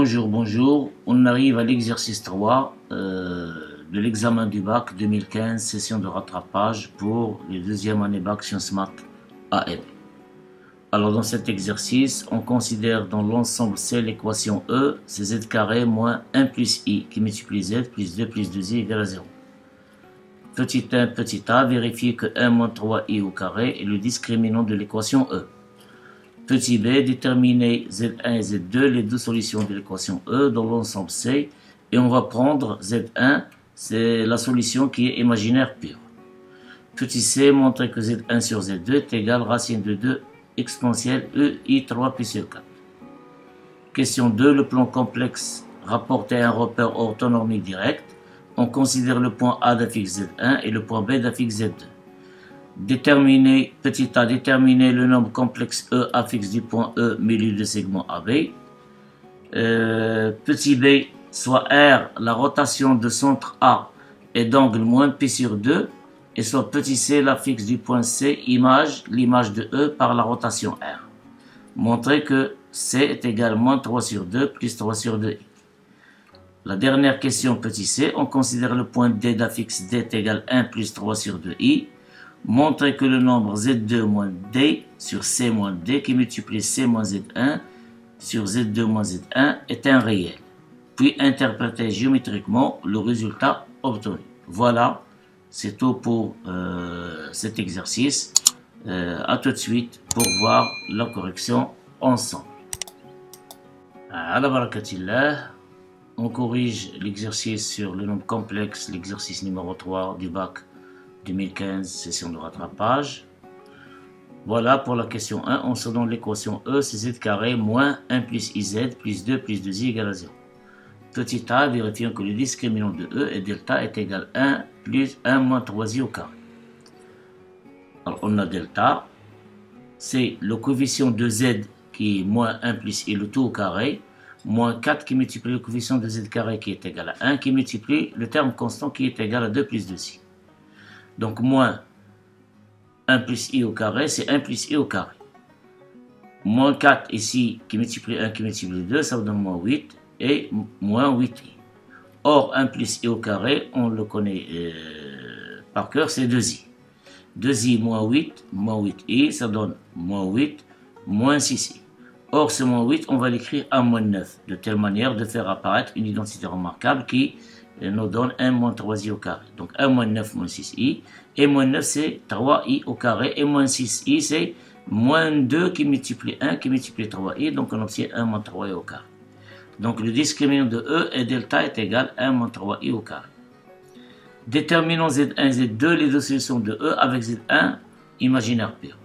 Bonjour, bonjour. On arrive à l'exercice 3 de l'examen du bac 2015, session de rattrapage pour les deuxième année bac Sciences Maths AM. Alors dans cet exercice, on considère dans l'ensemble C l'équation E, c'est z carré moins 1 plus i qui multiplie z plus 2 plus 2i égale à 0. Petit 1, petit a, vérifier que 1 moins 3i au carré est le discriminant de l'équation E. Petit b, déterminer z1 et z2, les deux solutions de l'équation E dans l'ensemble C. Et on va prendre z1, c'est la solution qui est imaginaire pure. Petit c, montrer que z1 sur z2 est égal racine de 2 exponentielle ei3 plus e4. Question 2, le plan complexe rapporté à un repère orthonormique direct. On considère le point A d'affixe z1 et le point B d'affixe z2. Déterminer, petit a, déterminer le nombre complexe E affixe du point E milieu de segment AB. Petit b, soit R, la rotation de centre A est d'angle moins π sur 2, et soit petit c, l'affixe du point C, l'image de E par la rotation R. Montrer que C est égal à moins 3 sur 2 plus 3 sur 2i. La dernière question, petit c, on considère le point D d'affixe D est égal à 1 plus 3 sur 2i. Montrer que le nombre Z2 moins D sur C moins D qui multiplie C moins Z1 sur Z2 moins Z1 est un réel. Puis interpréter géométriquement le résultat obtenu. Voilà, c'est tout pour cet exercice. À tout de suite pour voir la correction ensemble. Ala barakatillah. On corrige l'exercice sur le nombre complexe, l'exercice numéro 3 du bac 2015, session de rattrapage. Voilà pour la question 1. On se donne l'équation E, c'est z carré moins 1 plus iz plus 2 plus 2i égale à 0. Petit a, vérifions que le discriminant de E et delta est égal à 1 plus 1 moins 3i au carré. Alors on a delta, c'est le coefficient de z qui est moins 1 plus i, le tout au carré, moins 4 qui multiplie le coefficient de z carré qui est égal à 1, qui multiplie le terme constant qui est égal à 2 plus 2i. Donc, moins 1 plus i au carré, c'est 1 plus i au carré. Moins 4 ici, qui multiplie 1, qui multiplie 2, ça vous donne moins 8, et moins 8i. Or, 1 plus i au carré, on le connaît par cœur, c'est 2i. 2i moins 8i, ça donne moins 8, moins 6i. Or, ce moins 8, on va l'écrire à moins 9, de telle manière de faire apparaître une identité remarquable qui nous donne 1 moins 3i au carré. Donc 1 moins 9 moins 6i. Et moins 9 c'est 3i au carré. Et moins 6i c'est moins 2 qui multiplie 1 qui multiplie 3i. Donc on obtient 1 moins 3i au carré. Donc le discriminant de E et delta est égal à 1 moins 3i au carré. Déterminons Z1 et Z2, les deux solutions de E avec Z1 imaginaire pur.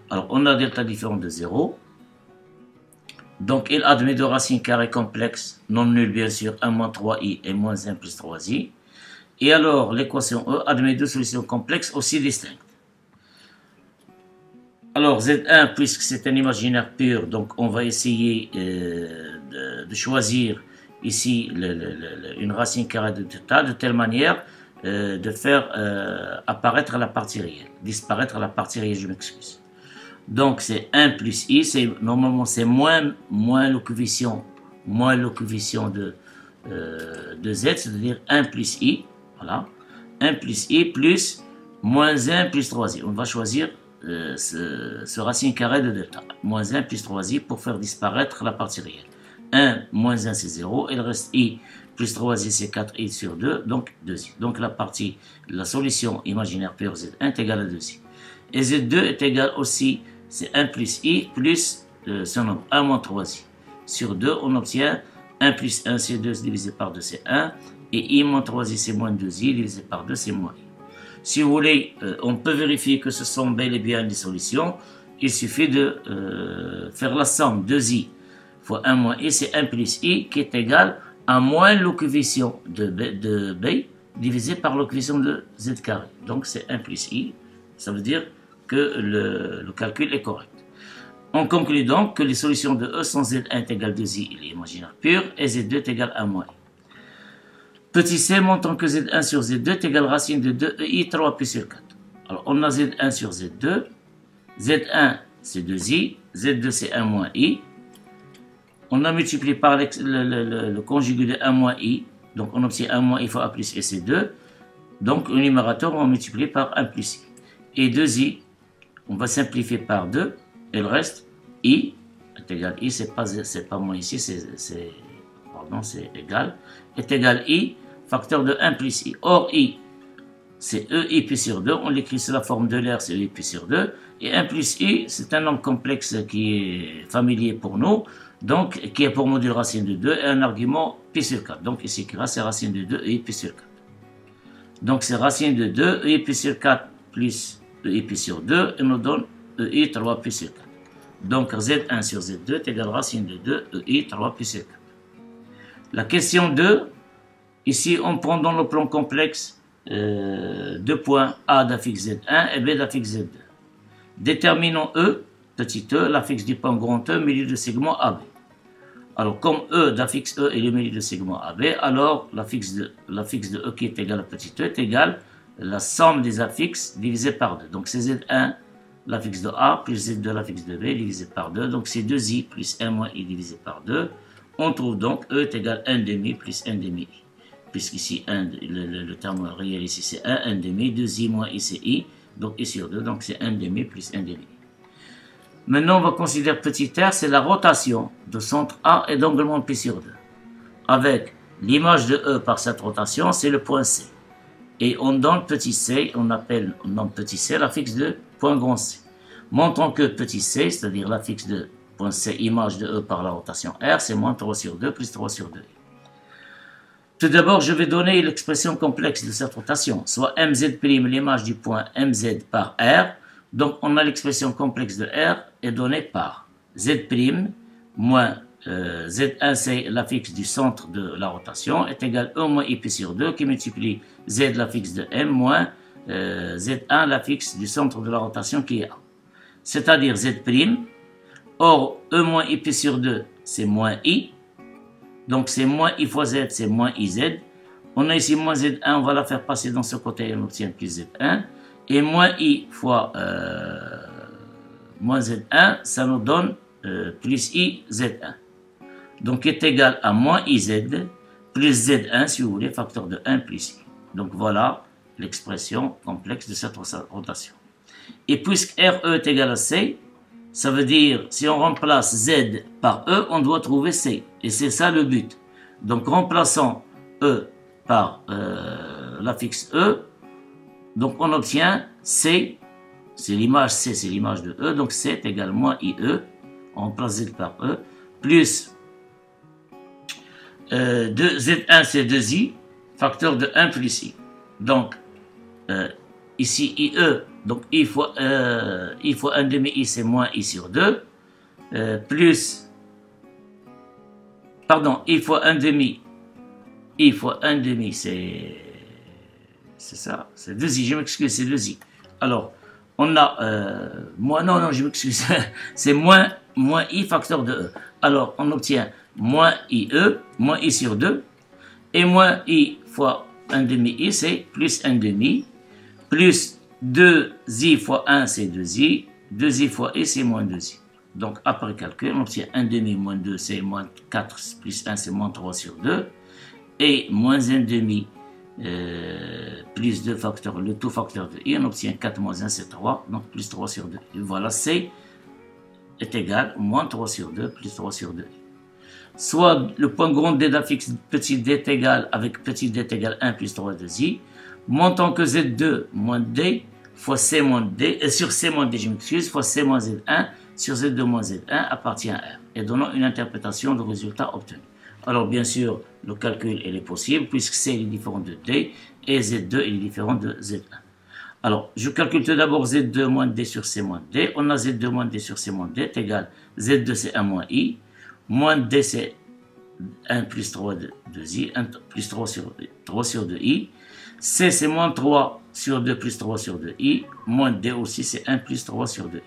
Alors on a delta différent de 0. Donc, il admet deux racines carrées complexes, non nulles bien sûr, 1 moins 3i et moins 1 plus 3i. Et alors, l'équation E admet deux solutions complexes aussi distinctes. Alors, Z1, puisque c'est un imaginaire pur, donc on va essayer de choisir ici une racine carrée de delta, de telle manière de faire apparaître la partie réelle, disparaître la partie réelle, je m'excuse. Donc c'est 1 plus i, normalement c'est moins le coefficient de z, c'est-à-dire 1 plus i, voilà, 1 plus i plus moins 1 plus 3i. On va choisir ce racine carré de delta, moins 1 plus 3i pour faire disparaître la partie réelle. 1 moins 1 c'est 0, et le reste i plus 3i c'est 4i sur 2, donc 2i. Donc la solution imaginaire pure z1 est égale à 2i. Et z2 est égal aussi, c'est 1 plus i plus son nombre, 1 moins 3i. Sur 2, on obtient 1 plus 1, c'est 2 divisé par 2, c'est 1. Et i moins 3i, c'est moins 2i, divisé par 2, c'est moins i. Si vous voulez, on peut vérifier que ce sont bel et bien des solutions. Il suffit de faire la somme 2i fois 1 moins i, c'est 1 plus i, qui est égal à moins le coefficient de b divisé par le coefficient de z carré. Donc c'est 1 plus i, ça veut dire que le calcul est correct. On conclut donc que les solutions de E sont Z1 est égal à 2i, il est imaginaire pur, et Z2 est égal à moins i. Petit c, montrant que Z1 sur Z2 est égal à racine de 2i3 plus sur 4. Alors on a Z1 sur Z2, Z1 c'est 2i, Z2 c'est 1 moins i, On a multiplié par le conjugué de 1 moins i. Donc on obtient 1 moins i fois a plus i, c'est 2. Donc au numérateur, on va multiplier par 1 plus i. Et 2i, on va simplifier par 2. Et le reste, i est égal i, c'est pas moins ici, c'est égal. Est égal i, facteur de 1 plus i. Or i, c'est e pi sur 2. On l'écrit sous la forme de l'air, c'est e pi sur 2. Et 1 plus i, c'est un nombre complexe qui est familier pour nous. Donc, qui est pour module racine de 2 et un argument pi sur 4. Donc, ici, c'est racine de 2 e pi sur 4. Donc, c'est racine de 2 e pi sur 4 plus e pi sur 2 et nous donne e 3 pi sur 4. Donc, z1 sur z2 est égal à racine de 2 e 3 pi sur 4. La question 2, ici, on prend dans le plan complexe deux points A d'affixe z1 et B d'affixe z2. Déterminons E, petit e, l'affixe du point grand E, milieu de segment AB. Alors, comme E d'affixe E est le milieu de segment AB, alors l'affixe de E qui est égal à petit e est égal à la somme des affixes divisé par 2. Donc, c'est Z1, l'affixe de A, plus Z2, l'affixe de B, divisé par 2. Donc, c'est 2i plus 1 moins i divisé par 2. On trouve donc E est égal à 1 demi plus 1 demi i. Puisqu'ici, le terme réel ici, c'est 1 demi, 2i moins i, c'est i. Donc, i sur 2, donc c'est 1 demi plus 1 demi. Maintenant, on va considérer petit r, c'est la rotation de centre A et d'anglement pi sur 2. Avec l'image de E par cette rotation, c'est le point C. Et on donne petit c, on nomme petit c l'affixe de point grand C. Montrons que petit c, c'est-à-dire l'affixe de point C, image de E par la rotation R, c'est moins 3 sur 2 plus 3 sur 2. Tout d'abord, je vais donner l'expression complexe de cette rotation, soit mz', l'image du point mz par R. Donc, on a l'expression complexe de R est donnée par z' moins z1, c'est l'affixe du centre de la rotation, est égal à 1 moins i pi sur 2 qui multiplie z l'affixe de m moins z1 l'affixe du centre de la rotation qui est A. C'est-à-dire z'. Or, e moins i pi sur 2, c'est moins i. Donc, c'est moins i fois z, c'est moins iz. On a ici moins z1, on va la faire passer dans ce côté et on obtient plus z1. Et moins i fois moins z1, ça nous donne plus i z1. Donc, est égal à moins iz plus z1, si vous voulez, facteur de 1 plus i. Donc, voilà l'expression complexe de cette rotation. Et puisque RE est égal à C, ça veut dire, si on remplace Z par E, on doit trouver C. Et c'est ça le but. Donc, remplaçant E par l'affixe E, donc on obtient C, c'est l'image C, c'est l'image de E, donc C est égal à moins IE, on remplace Z par E, plus Z1 c'est 2I, facteur de 1 plus I. Donc, ici IE, donc I fois 1 demi I c'est moins I sur 2, plus, pardon, I fois 1 demi, I fois 1 demi c'est ça, c'est 2i, je m'excuse, c'est 2i. Alors, on a, non, je m'excuse, c'est moins i facteur de E. Alors, on obtient moins IE, moins I sur 2, et moins I fois 1 demi I, c'est plus 1 demi, plus 2i fois 1, c'est 2i, 2i fois I, c'est moins 2i. Donc, après calcul, on obtient 1 demi moins 2, c'est moins 4, plus 1, c'est moins 3 sur 2, et moins 1 demi, plus 2 facteurs, le tout facteur de I, on obtient 4 moins 1, c'est 3, donc plus 3 sur 2. Et voilà, C est égal à moins 3 sur 2, plus 3 sur 2. Soit le point grand D d'affixe petit d est égal, avec petit d est égal 1 plus 3 2i, montant que Z2 moins D fois C moins D, sur C moins D, je m'excuse, fois C moins Z1, sur Z2 moins Z1 appartient à R, et donnant une interprétation du résultat obtenu. Alors, bien sûr, le calcul est possible puisque C est différent de D et Z2 est différent de Z1. Alors, je calcule tout d'abord Z2 moins D sur C moins D. On a Z2 moins D sur C moins D est égal Z2 c'est 1 moins I, moins D c'est 1 plus 3 de 2I, 1 plus 3 sur 2I. C c'est moins 3 sur 2 plus 3 sur 2I, moins D aussi c'est 1 plus 3 sur 2I.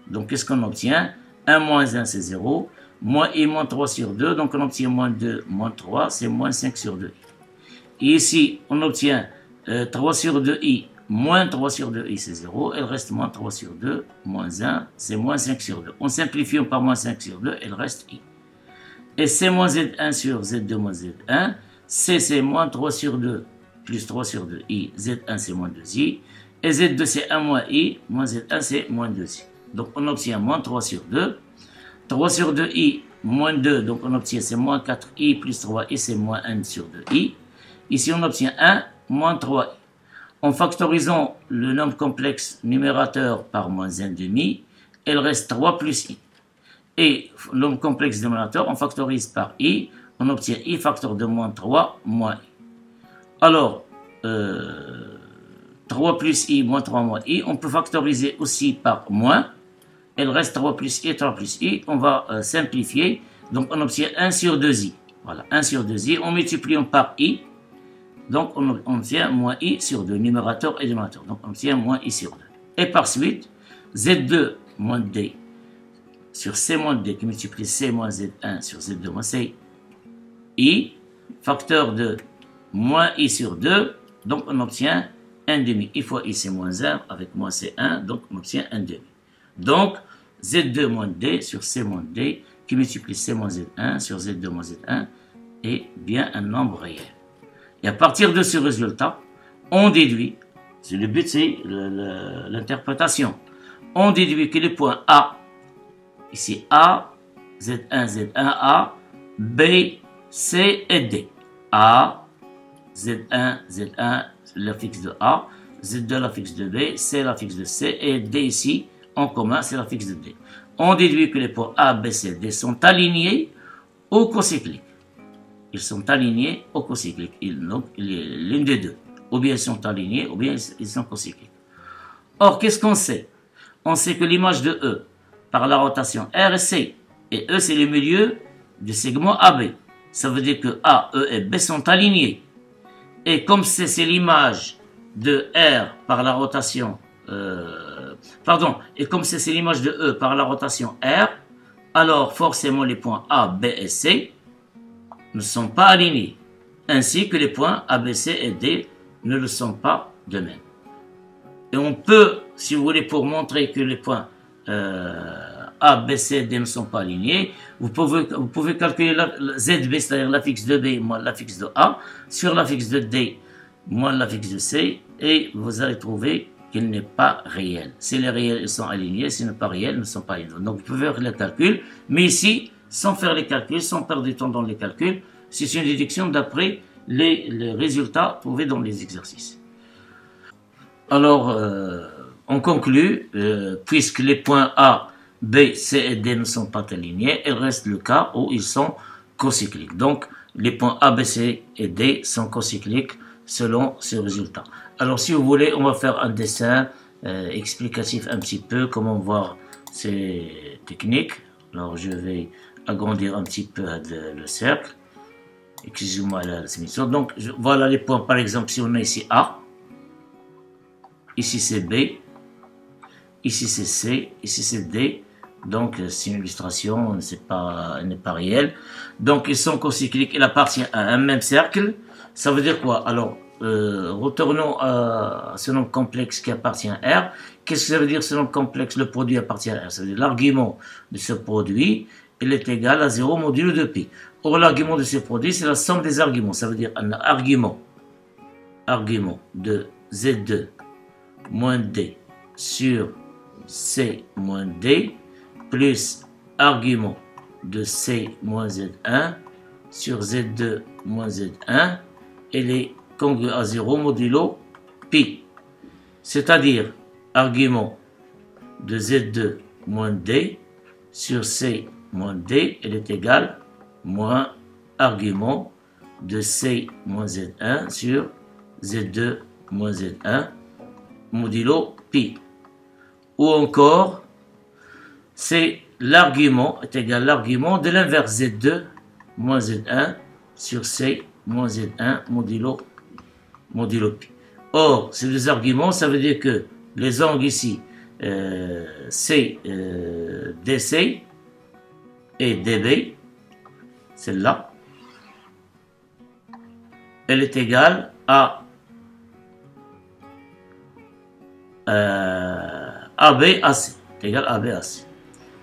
Donc, qu'est-ce qu'on obtient? 1 moins 1 c'est 0. Moins I moins 3 sur 2, donc on obtient moins 2 moins 3, c'est moins 5 sur 2i. Et ici, on obtient 3 sur 2i, moins 3 sur 2i, c'est 0, il reste moins 3 sur 2, moins 1, c'est moins 5 sur 2. On simplifie par moins 5 sur 2, il reste i. et C moins Z1 sur Z2 moins Z1, C c'est moins 3 sur 2 plus 3 sur 2 I, Z1 c'est moins 2I, et Z2 c'est 1 moins I, moins Z1 c'est moins 2I. Donc on obtient moins 3 sur 2. 3 sur 2I, moins 2, donc on obtient c'est moins 4I plus 3I, c'est moins 1 sur 2I. Ici on obtient 1, moins 3I. En factorisant le nombre complexe numérateur par moins 1,5, il reste 3 plus I. Et le nombre complexe dénominateur, on factorise par I, on obtient I facteur de moins 3 moins I. Alors, 3 plus I moins 3 moins I, on peut factoriser aussi par moins. Il reste 3 plus I, 3 plus I. On va simplifier. Donc, on obtient 1 sur 2I. Voilà, 1 sur 2I. On multiplie par I. Donc, on obtient moins I sur 2, numérateur et dénominateur. Donc, on obtient moins I sur 2. Et par suite, Z2 moins D sur C moins D qui multiplie C moins Z1 sur Z2 moins C, I, facteur de moins I sur 2. Donc, on obtient 1,5. I fois I, c'est moins 1. Avec moins c'est 1. Donc, on obtient 1,5. Donc, Z2 moins D sur C moins D qui multiplie C moins Z1 sur Z2 moins Z1 est bien un nombre réel. Et à partir de ce résultat, on déduit, le but c'est l'interprétation, on déduit que les points A, ici A, Z1, Z1A, B, C et D. A, Z1, Z1, l'affixe de A, Z2, l'affixe de B, C, l'affixe de C, et D ici, en commun, c'est l'affixe de D. On déduit que les points A, B, C, D sont alignés au cocyclique. Ils sont alignés au cocyclique. Donc, l'une des deux. Ou bien ils sont alignés, ou bien ils sont cocycliques. Or, qu'est-ce qu'on sait? On sait que l'image de E, par la rotation R et C, et E, c'est le milieu du segment AB. Ça veut dire que A, E et B sont alignés. Et comme c'est l'image de R par la rotation, et comme c'est l'image de E par la rotation R, alors forcément les points A, B et C ne sont pas alignés, ainsi que les points A, B, C et D ne le sont pas de même. Et on peut, si vous voulez, pour montrer que les points A, B, C et D ne sont pas alignés, vous pouvez calculer ZB, c'est-à-dire l'affixe de B moins l'affixe de A, sur l'affixe de D moins l'affixe de C, et vous allez trouver qu'il n'est pas réel. Si les réels sont alignés, si ce n'est pas réel, ils ne sont pas alignés. Donc vous pouvez faire les calculs, mais ici, sans faire les calculs, sans perdre du temps dans les calculs, c'est une déduction d'après les résultats trouvés dans les exercices. Alors, on conclut, puisque les points A, B, C et D ne sont pas alignés, il reste le cas où ils sont cocycliques. Donc, les points A, B, C et D sont cocycliques selon ce résultat. Alors, si vous voulez, on va faire un dessin explicatif un petit peu, comment voir ces techniques. Alors, je vais agrandir un petit peu le cercle. Excusez-moi la soumission. Donc, voilà les points. Par exemple, si on a ici A, ici c'est B, ici c'est C, ici c'est D. Donc, c'est une illustration, elle n'est pas réelle. Donc, ils sont cocycliques, ils appartiennent à un même cercle. Ça veut dire quoi? Alors, retournons à ce nombre complexe qui appartient à R. Qu'est-ce que ça veut dire ce nombre complexe? Le produit appartient à R. Ça veut dire l'argument de ce produit, il est égal à 0 modulo de pi. Or, l'argument de ce produit, c'est la somme des arguments. Ça veut dire un argument de Z2 moins D sur C moins D plus argument de C moins Z1 sur Z2 moins Z1, elle est congrue à 0 modulo pi. C'est-à-dire argument de Z2 moins D sur C moins D, elle est égale moins argument de C moins Z1 sur Z2 moins Z1 modulo pi. Ou encore, c'est l'argument est égal à l'argument de l'inverse Z2 moins Z1 sur C moins Z1 modulo pi. Or, ces deux arguments, ça veut dire que les angles ici, C, DC et DB, celle-là, elle est égale à AB AC, égale AB AC.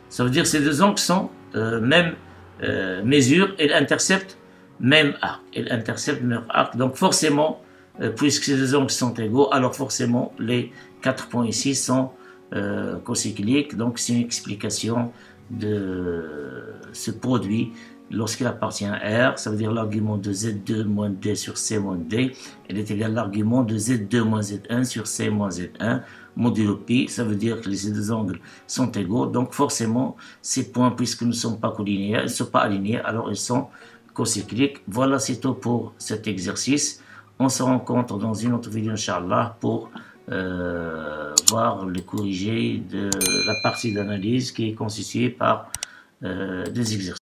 Ça veut dire que ces deux angles sont même mesure, elle intercepte même arc. Elle intercepte même arc. Donc forcément, puisque les angles sont égaux, alors forcément les 4 points ici sont cocycliques. Donc c'est une explication de ce produit lorsqu'il appartient à R. Ça veut dire l'argument de Z2 moins D sur C moins D. Elle est égale à l'argument de Z2 moins Z1 sur C moins Z1 modulo pi. Ça veut dire que les deux angles sont égaux. Donc forcément, ces points, puisqu'ils ne sont pas collinéaires, ils ne sont pas alignés, alors ils sont cocycliques. Voilà, c'est tout pour cet exercice. On se rencontre dans une autre vidéo, Inch'Allah, pour voir le corrigé de la partie d'analyse qui est constituée par des exercices.